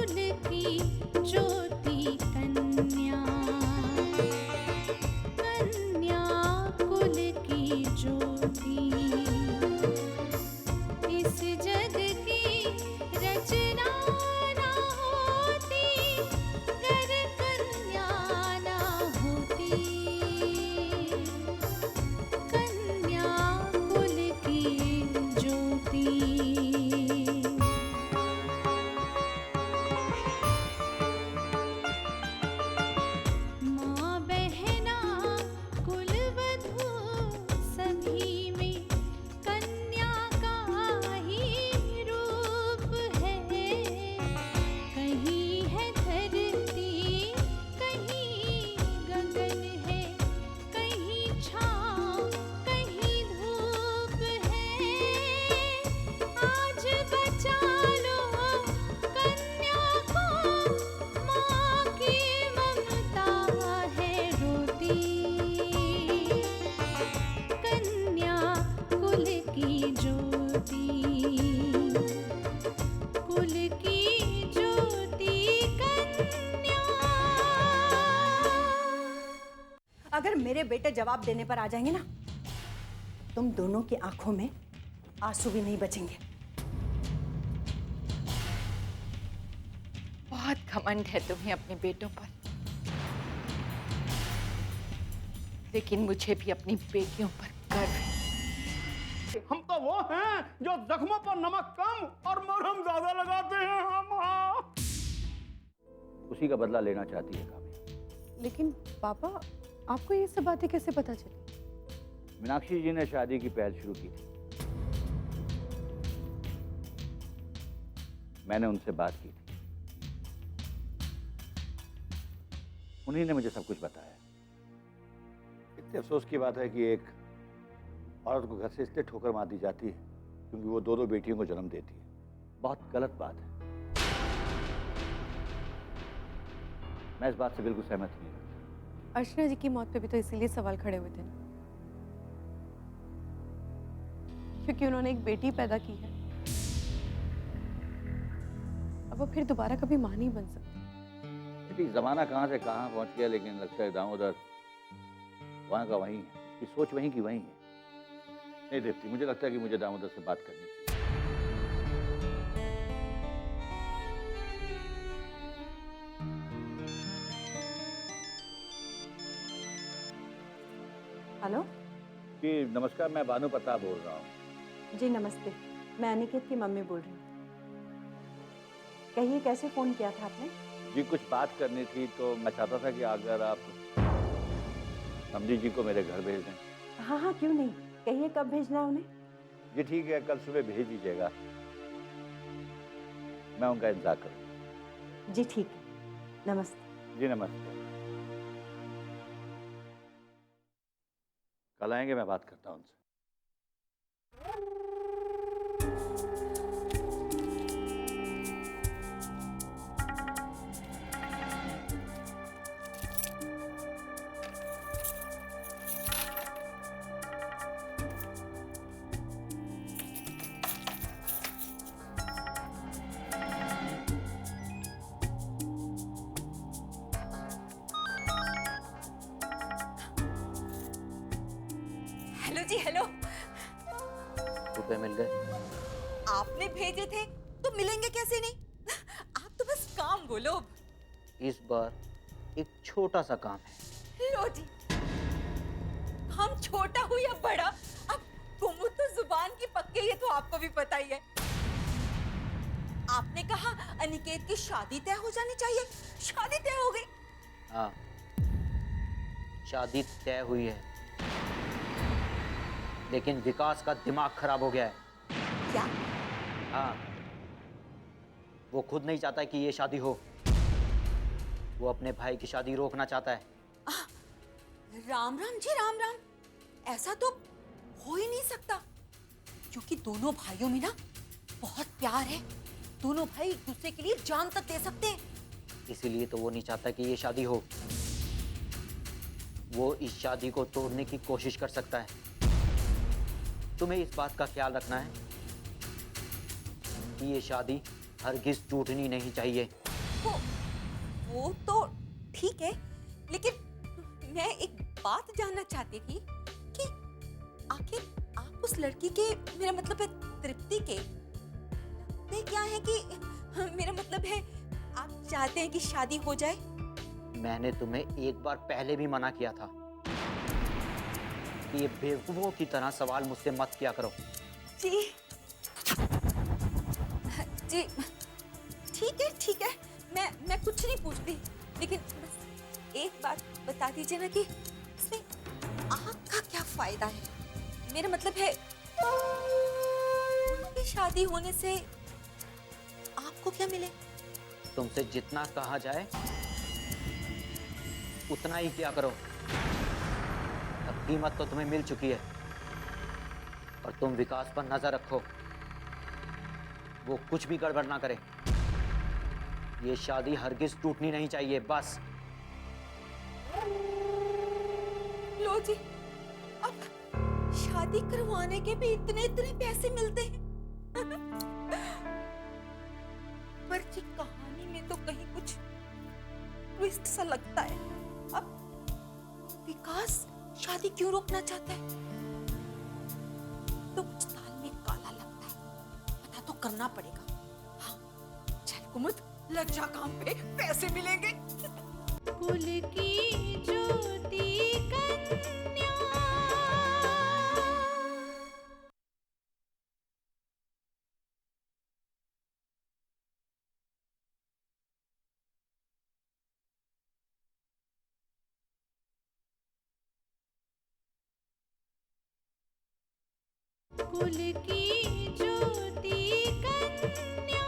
कुल की ज्योति कन्या, कन्या कुल की ज्योति, इस जग की रचना ना होती गर कन्या ना होती, कन्या कुल की ज्योति। माँ बहना कुलवधू सभी में कन्या का ही रूप है, कहीं है धरती कहीं गगन है, कहीं छाँव कहीं धूप है, आज बचा लो कन्या को, माँ की ममता है रोती, कन्या कुल की ज्योति, कुल की ज्योति कन्या। अगर मेरे बेटे जवाब देने पर आ जाएंगे ना, तुम दोनों की आंखों में आंसू भी नहीं बचेंगे। बहुत घमंड है तुम्हें अपने बेटों पर, लेकिन मुझे भी अपनी बेटियों पर गर्व है। हम तो वो हैं जो जख्मों पर नमक कम और मरहम ज्यादा लगाते हैं। हम उसी का बदला लेना चाहती है काव्या। लेकिन पापा, आपको ये सब बातें कैसे पता चली? मीनाक्षी जी ने शादी की पहल शुरू की थी, मैंने उनसे बात की थी, उन्हीं ने मुझे सब कुछ बताया। इतने अफसोस की बात है कि एक औरत को घर से इसलिए ठोकर मार दी जाती है क्योंकि वो दो बेटियों को जन्म देती है। बहुत गलत बात है। मैं इस बात से बिल्कुल सहमत नहीं हूँ। अर्चना जी की मौत पे भी तो इसीलिए सवाल खड़े हुए थे ना, क्योंकि उन्होंने एक बेटी पैदा की है। अब वो फिर दोबारा कभी मां नहीं बन सकती। ठीक जमाना कहाँ से कहाँ पहुँच गया, लेकिन लगता है दामोदर वहाँ का वहीं है, उसकी सोच वहीं की वहीं है। नहीं देवती, मुझे लगता है कि मुझे दामोदर से बात करनी चाहिए। हेलो जी नमस्कार, मैं भानु प्रताप बोल रहा हूँ। जी नमस्ते, मैं अनिकेत की मम्मी बोल रही हूँ। कहिए, कैसे फोन किया था आपने? जी कुछ बात करनी थी, तो मैं चाहता था कि अगर आप समझी जी को मेरे घर भेज दें। हाँ हाँ, क्यों नहीं, कहिए कब भेजना है उन्हें। जी ठीक है, कल सुबह भेज दीजिएगा, मैं उनका इंतजार करूँगा। जी ठीक है, नमस्ते। जी नमस्ते। कल आएंगे, मैं बात करता हूँ उनसे। हेलो जी, हेलो। रुपए मिल गए? आपने भेजे थे तो मिलेंगे कैसे नहीं? आप तो बस काम बोलो। इस बार एक छोटा सा काम है। लो जी, हम छोटा हो या बड़ा, अब तुम तो जुबान की पक्के, ये तो आपको भी पता ही है। आपने कहा अनिकेत की शादी तय हो जानी चाहिए, शादी तय हो गई। हाँ, शादी तय हुई है, लेकिन विकास का दिमाग खराब हो गया है। क्या? हाँ, वो खुद नहीं चाहता कि ये शादी हो, वो अपने भाई की शादी रोकना चाहता है। राम राम जी, राम राम। ऐसा तो हो ही नहीं सकता, क्योंकि दोनों भाइयों में ना बहुत प्यार है। दोनों भाई एक दूसरे के लिए जान तक दे सकते हैं। इसीलिए तो वो नहीं चाहता कि ये शादी हो। वो इस शादी को तोड़ने की कोशिश कर सकता है। तुम्हें इस बात का ख्याल रखना है कि ये शादी हरगिज टूटनी नहीं चाहिए। देखो वो तो ठीक है, लेकिन मैं एक बात जानना चाहती थी कि आखिर आप उस लड़की के, मेरा मतलब है तृप्ति के, लगते क्या है कि मेरा मतलब है आप चाहते हैं कि शादी हो जाए? मैंने तुम्हें एक बार पहले भी मना किया था कि ये बेवकूफों की तरह सवाल मुझसे मत किया करो। जी जी ठीक है, मैं कुछ नहीं पूछती, लेकिन बस एक बात बता दीजिए ना कि इसमें आपका क्या फायदा है? मेरा मतलब है उनकी शादी होने से आपको क्या मिले? तुमसे जितना कहा जाए उतना ही किया करो। अब कीमत तो तुम्हें मिल चुकी है और तुम विकास पर नजर रखो, वो कुछ भी गड़बड़ ना करे। ये शादी हरगिज टूटनी नहीं चाहिए, बस। लो जी, अब शादी करवाने के भी इतने पैसे मिलते हैं। पर जी कहानी में तो कहीं कुछ ट्विस्ट सा लगता है। अब विकास शादी क्यों रोकना चाहता है? तो कुछ दाल में काला लगता है, पता तो करना पड़ेगा। हाँ, चल कुमुद, लग जा काम पे, पैसे मिलेंगे। कुल की ज्योति कन्या। कुल की ज्योति कन्या।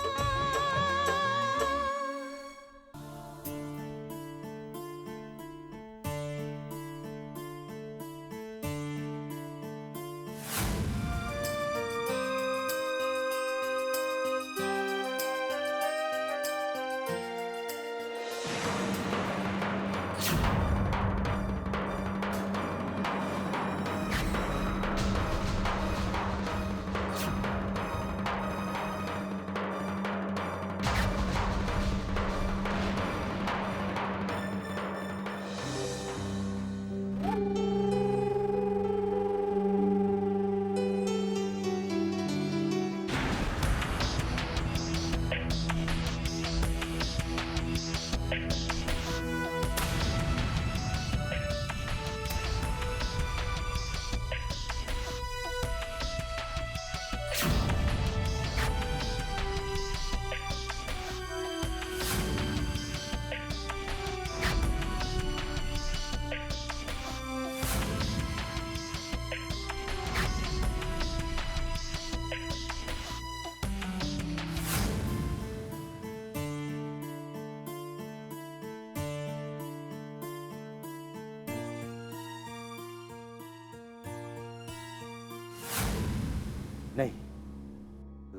नहीं,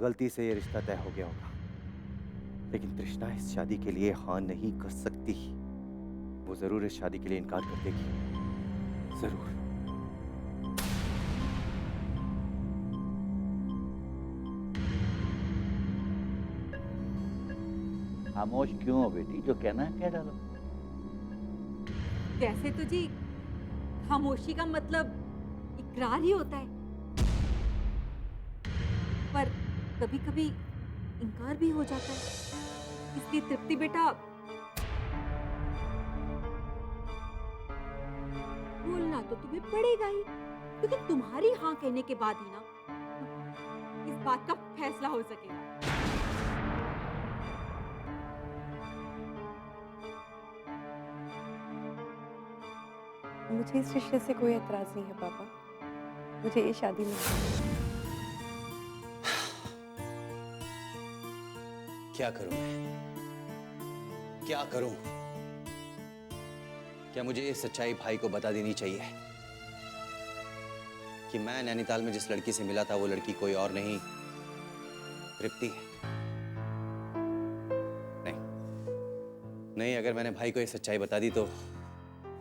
गलती से ये रिश्ता तय हो गया होगा, लेकिन तृष्णा इस शादी के लिए हाँ नहीं कर सकती। वो जरूर इस शादी के लिए इनकार कर देगी, जरूर। खामोश क्यों हो बेटी? जो कहना है कह डालो। वैसे तो जी खामोशी का मतलब इकरार ही होता है, पर कभी कभी इनकार भी हो जाता है। इसलिए तृप्ति बेटा, बोलना तो तुम्हें पड़ेगा ही, क्योंकि तुम्हारी हाँ कहने के बाद ही ना इस बात का फैसला हो सकेगा। मुझे इस रिश्ते से कोई एतराज नहीं है पापा, मुझे ये शादी नहीं। क्या करूं मैं? क्या करूं? क्या मुझे ये सच्चाई भाई को बता देनी चाहिए कि मैं नैनीताल में जिस लड़की से मिला था वो लड़की कोई और नहीं, तृप्ति है? नहीं, अगर मैंने भाई को ये सच्चाई बता दी तो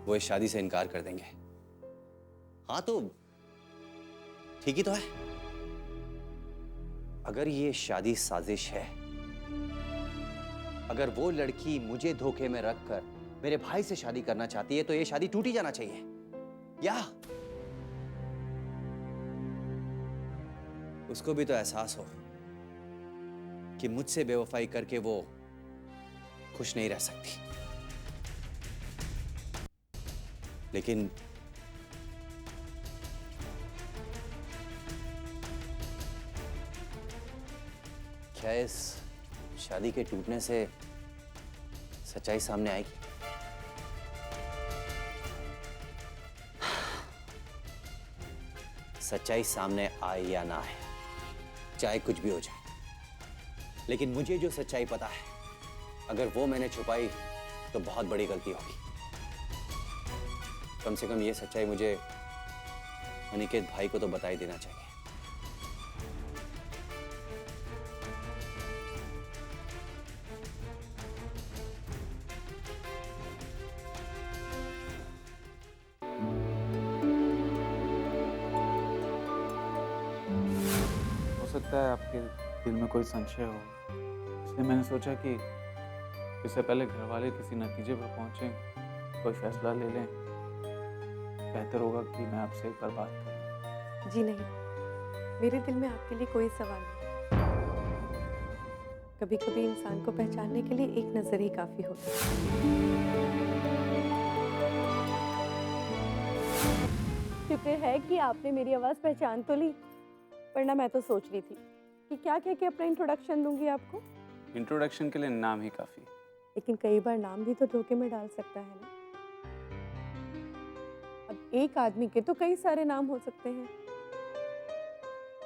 वो इस शादी से इनकार कर देंगे। हाँ तो ठीक ही तो है। अगर ये शादी साजिश है अगर वो लड़की मुझे धोखे में रखकर मेरे भाई से शादी करना चाहती है तो ये शादी टूटी जाना चाहिए, या उसको भी तो एहसास हो कि मुझसे बेवफाई करके वो खुश नहीं रह सकती। लेकिन क्या इस शादी के टूटने से सच्चाई सामने आएगी? सच्चाई सामने आए या ना आए, चाहे कुछ भी हो जाए, लेकिन मुझे जो सच्चाई पता है, अगर वो मैंने छुपाई तो बहुत बड़ी गलती होगी। कम से कम ये सच्चाई मुझे अनिकेत भाई को तो बता ही देना चाहिए। हो सकता है आपके दिल में कोई संशय हो, इसलिए मैंने सोचा कि इससे पहले घर वाले किसी नतीजे पर पहुंचे, कोई फैसला ले लें, बेहतर होगा कि मैं आपसे एक बार बात करूं। जी नहीं, मेरे दिल में आपके लिए कोई सवाल नहीं। कभी कभी इंसान को पहचानने के लिए एक नजर ही काफी होती है। शुक्र है कि आपने मेरी आवाज़ पहचान तो ली, वरना मैं तो सोच रही थी कि क्या कह के अपना इंट्रोडक्शन दूंगी आपको। इंट्रोडक्शन के लिए नाम ही काफ़ी। लेकिन कई बार नाम भी तो धोखे में डाल सकता है ना। अब एक आदमी के तो कई सारे नाम हो सकते हैं,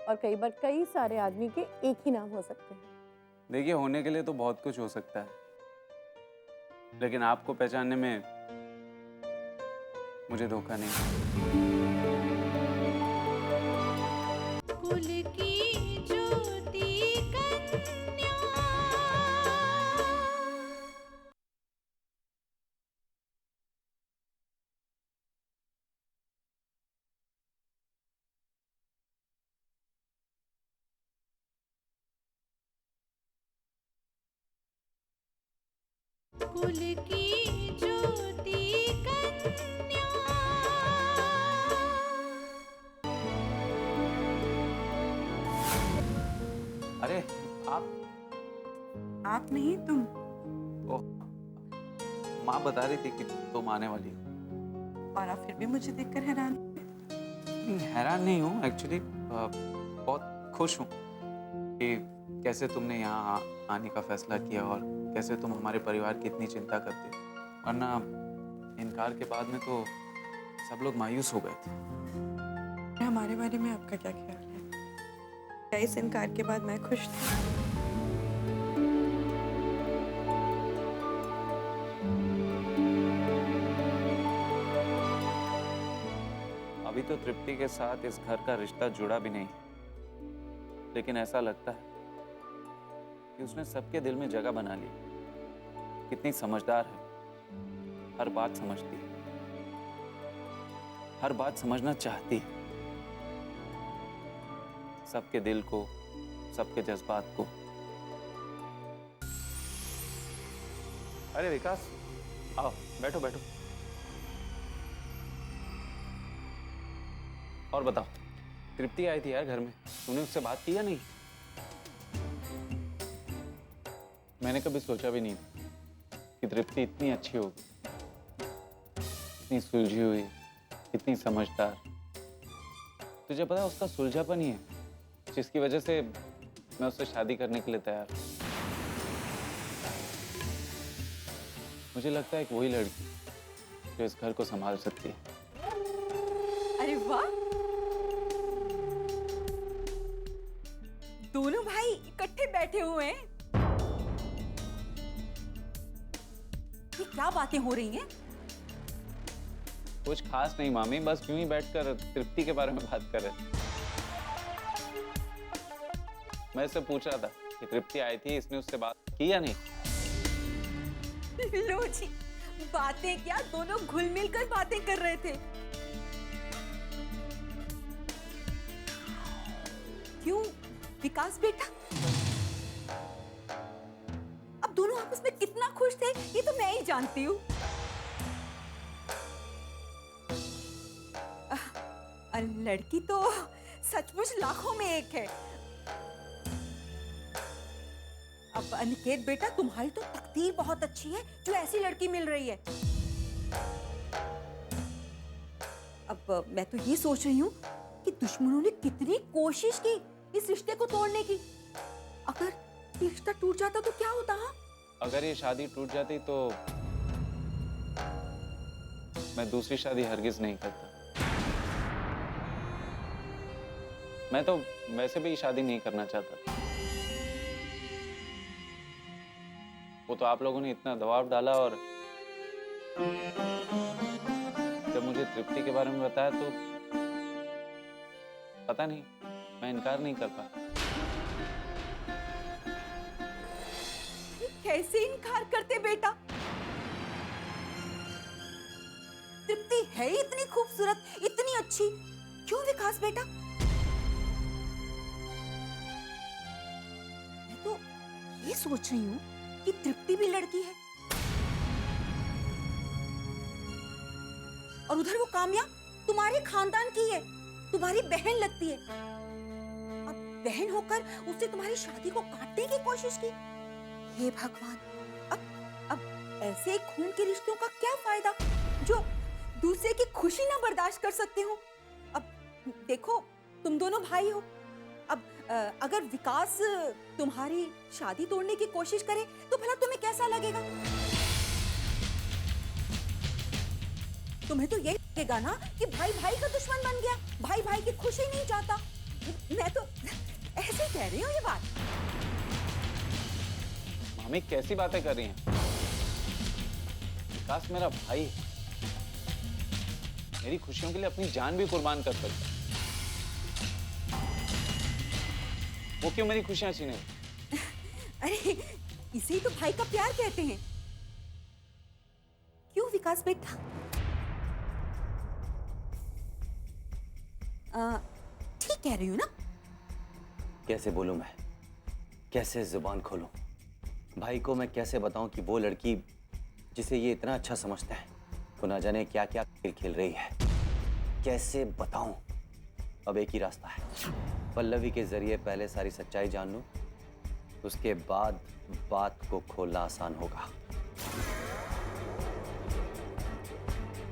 और कई बार कई सारे आदमी के एक ही नाम हो सकते हैं। देखिए, होने के लिए तो बहुत कुछ हो सकता है, लेकिन आपको पहचानने में मुझे धोखा नहीं। कुल की ज्योति कन्या, कुल की ज्योति कन्या। अरे आप नहीं, तुम। ओह, माँ बता रही थी कि तुम आने वाली हो। और आप फिर भी मुझे देखकर हैरान। हैरान नहीं हूँ, एक्चुअली बहुत खुश हूँ कि कैसे तुमने यहाँ आने का फैसला किया और कैसे तुम हमारे परिवार की इतनी चिंता करते हो। वरना इनकार के बाद में तो सब लोग मायूस हो गए थे। हमारे बारे में आपका क्या ख्याल है? क्या इस इनकार के बाद मैं खुश थी? अभी तो तृप्ति के साथ इस घर का रिश्ता जुड़ा भी नहीं, लेकिन ऐसा लगता है कि उसने सबके दिल में जगह बना ली। कितनी समझदार है, हर बात समझती है, हर बात समझना चाहती है, सबके दिल को, सबके जज्बात को। अरे विकास, आओ बैठो बैठो। और बताओ, तृप्ति आई थी यार घर में, तूने उससे बात की या नहीं? मैंने कभी सोचा भी नहीं कि तृप्ति इतनी अच्छी होगी, इतनी सुलझी हुई, इतनी समझदार। तुझे पता है, उसका सुलझापन ही है जिसकी वजह से मैं उससे शादी करने के लिए तैयार हूं। मुझे लगता है कि वही लड़की जो इस घर को संभाल सकती है। अरे वाह, दोनों भाई इकट्ठे बैठे हुए हैं। ये क्या बातें हो रही हैं? कुछ खास नहीं मामी, बस यूं ही बैठकर तृप्ति के बारे में बात कर रहे थे। मैं इससे पूछ रहा था कि तृप्ति आई थी, इसने उससे बात की या नहीं। लो जी, बातें क्या, दोनों घुल मिल कर बातें कर रहे थे। क्यों विकास बेटा, अब दोनों आपस में कितना खुश थे ये तो मैं ही जानती हूँ। लड़की तो सचमुच लाखों में एक है। अब अनिकेत बेटा, तुम्हारी तो तकदीर बहुत अच्छी है जो ऐसी लड़की मिल रही है। अब मैं तो ये सोच रही हूँ कि दुश्मनों ने कितनी कोशिश की इस रिश्ते को तोड़ने की। अगर ये रिश्ता टूट जाता तो क्या होता? हाँ, अगर ये शादी टूट जाती तो मैं दूसरी शादी हरगिज नहीं करता। मैं तो वैसे भी शादी नहीं करना चाहता। वो तो आप लोगों ने इतना दबाव डाला, और जब मुझे तृप्ति के बारे में बताया तो पता नहीं, मैं इनकार नहीं कर पाया। कैसे इनकार करते बेटा? तृप्ति है ही इतनी खूबसूरत, इतनी अच्छी। क्यों विकास बेटा? मैं तो ये सोच रही हूँ कि तृप्ति भी लड़की है, और उधर वो काम्या तुम्हारे खानदान की है, तुम्हारी बहन लगती है। अब बहन होकर उसने तुम्हारी शादी को काटने की कोशिश की। हे भगवान, अब ऐसे खून के रिश्तों का क्या फायदा जो दूसरे की खुशी ना बर्दाश्त कर सकते हो। अब देखो, तुम दोनों भाई हो। अब अगर विकास तुम्हारी शादी तोड़ने की कोशिश करे तो भला तुम्हें कैसा लगेगा? तुम्हें तो यही लगेगा ना कि भाई भाई का दुश्मन बन गया, भाई भाई की खुशी नहीं चाहता। मैं तो ऐसे ही कह रही हूँ ये बात। मामी कैसी बातें कर रही हैं? विकास मेरा भाई है, मेरी खुशियों के लिए अपनी जान भी कुर्बान कर सकता है। वो क्यों मेरी खुशियां छीने? अरे इसे ही तो भाई का प्यार कहते हैं। क्यों विकास बेटा? ठीक कह रही हूँ ना? कैसे बोलूं मैं, कैसे जुबान खोलूं? भाई को मैं कैसे बताऊं कि वो लड़की जिसे ये इतना अच्छा समझता है वो ना जाने क्या क्या खेल खेल रही है। कैसे बताऊं? अब एक ही रास्ता है, पल्लवी के जरिए पहले सारी सच्चाई जान लूं, उसके बाद बात को खोलना आसान होगा।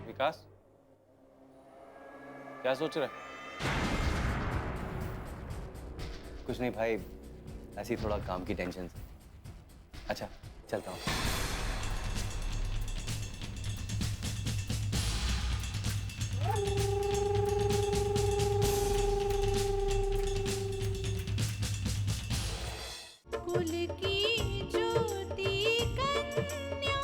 विकास, क्या सोच रहा है? कुछ नहीं भाई, ऐसी थोड़ा काम की टेंशन से। अच्छा चलता हूँ। कुल की ज्योति कन्या।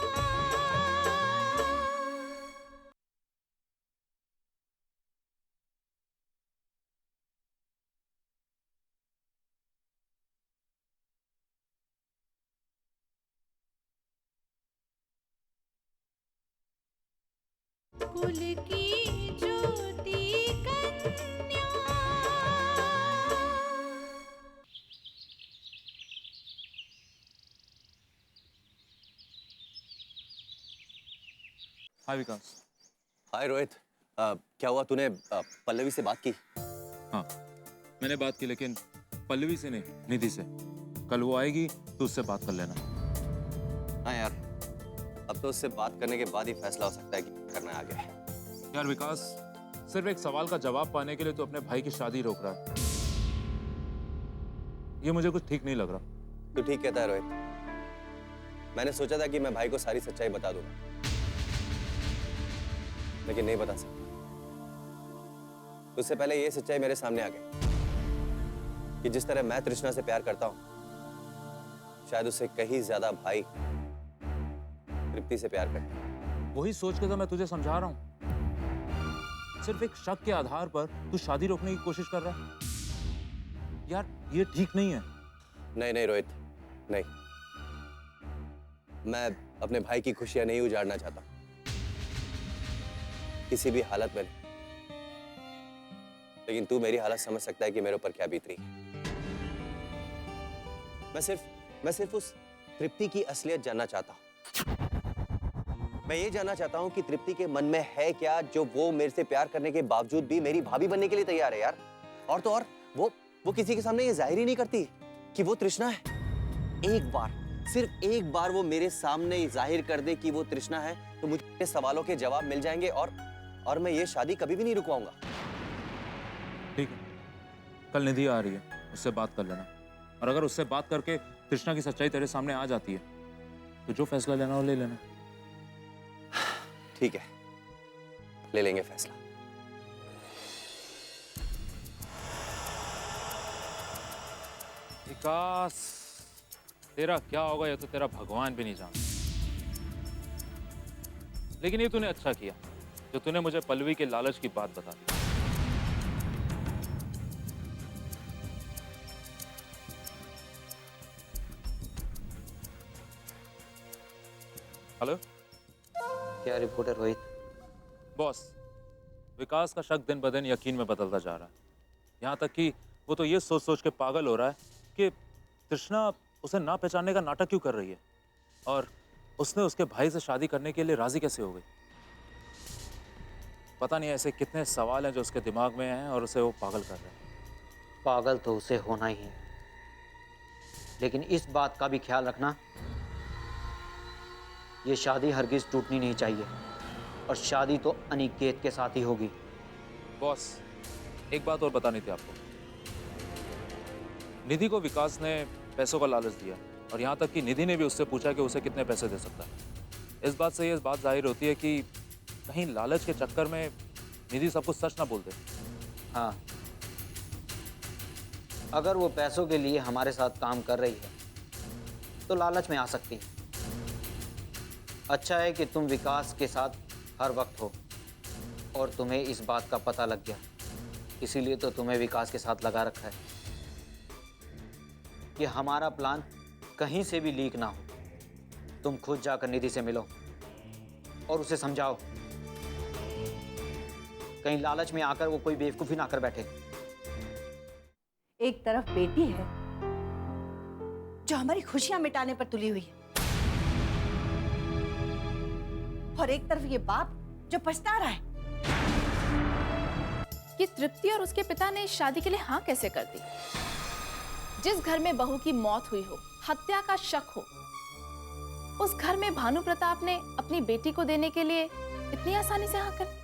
कुल की ज्योति कन्या। हाय विकास। हाय रोहित, क्या हुआ, तूने पल्लवी से बात की? हाँ मैंने बात की, लेकिन पल्लवी से नहीं, निधि से। कल वो आएगी तो उससे बात कर लेना। हाँ यार, अब तो उससे बात करने के बाद ही फैसला हो सकता है कि क्या करना है आगे। यार विकास, सिर्फ एक सवाल का जवाब पाने के लिए तो अपने भाई की शादी रोक रहा है। ये मुझे कुछ ठीक नहीं लग रहा। तू ठीक कहता है रोहित। मैंने सोचा था कि मैं भाई को सारी सच्चाई बता दूंगा, लेकिन नहीं बता सकता। उससे पहले ये सच्चाई मेरे सामने आ गई कि जिस तरह मैं तृष्णा से प्यार करता हूं, शायद उससे कहीं ज्यादा भाई तृप्ति से प्यार करता है। वही सोच के तो मैं तुझे समझा रहा हूं। सिर्फ एक शक के आधार पर तू शादी रोकने की कोशिश कर रहा है। यार ये ठीक नहीं है। नहीं नहीं रोहित, नहीं। मैं अपने भाई की खुशियां नहीं उजाड़ना चाहता, किसी भी हालत में। लेकिन तू मेरी हालत समझ सकता है कि मेरे ऊपर क्या बीत रही है। मैं सिर्फ उस तृप्ति की असलियत जानना चाहता हूं। मैं ये जानना चाहता हूं कि तृप्ति के मन में है क्या जो वो मेरे से प्यार करने के बावजूद भी मेरी भाभी बनने के लिए तैयार है यार। और तो और वो किसी के सामने ये जाहिर ही नहीं करती कि वो तृष्णा है। एक बार, सिर्फ एक बार वो मेरे सामने जाहिर कर दे कि वो तृष्णा है तो मुझे सवालों के जवाब मिल जाएंगे और मैं ये शादी कभी भी नहीं रुकवाऊंगा। ठीक है, कल निधि आ रही है, उससे बात कर लेना। और अगर उससे बात करके तृष्णा की सच्चाई तेरे सामने आ जाती है तो जो फैसला लेना हो ले लेना। ठीक है, ले लेंगे फैसला। विकास, तेरा क्या होगा ये तो तेरा भगवान भी नहीं जानता। लेकिन ये तूने अच्छा किया जो तूने मुझे पल्लवी के लालच की बात बता दी। हेलो, क्या रिपोर्टर रोहित? बॉस, विकास का शक दिन ब दिन यकीन में बदलता जा रहा है। यहाँ तक कि वो तो ये सोच सोच के पागल हो रहा है कि तृष्णा उसे ना पहचानने का नाटक क्यों कर रही है और उसने उसके भाई से शादी करने के लिए राजी कैसे हो गई। पता नहीं ऐसे कितने सवाल हैं जो उसके दिमाग में हैं और उसे वो पागल कर रहे हैं। पागल तो उसे होना ही है, लेकिन इस बात का भी ख्याल रखना, ये शादी हरगिज टूटनी नहीं चाहिए और शादी तो अनिकेत के साथ ही होगी। बॉस, एक बात और बतानी थी आपको। निधि को विकास ने पैसों का लालच दिया और यहाँ तक कि निधि ने भी उससे पूछा कि उसे कितने पैसे दे सकता है। इस बात से ये बात जाहिर होती है कि कहीं लालच के चक्कर में निधि सब कुछ सच ना बोल दे। हाँ, अगर वो पैसों के लिए हमारे साथ काम कर रही है तो लालच में आ सकती है। अच्छा है कि तुम विकास के साथ हर वक्त हो और तुम्हें इस बात का पता लग गया, इसीलिए तो तुम्हें विकास के साथ लगा रखा है कि हमारा प्लान कहीं से भी लीक ना हो। तुम खुद जाकर निधि से मिलो और उसे समझाओ, कहीं लालच में आकर वो कोई बेवकूफी ना कर बैठे। एक तरफ बेटी है जो हमारी खुशियां मिटाने पर तुली हुई है और एक तरफ ये बाप जो पछता रहा है। कि तृप्ति और उसके पिता ने शादी के लिए हाँ कैसे कर दी? जिस घर में बहू की मौत हुई हो, हत्या का शक हो, उस घर में भानु प्रताप ने अपनी बेटी को देने के लिए इतनी आसानी से हाँ कर दी।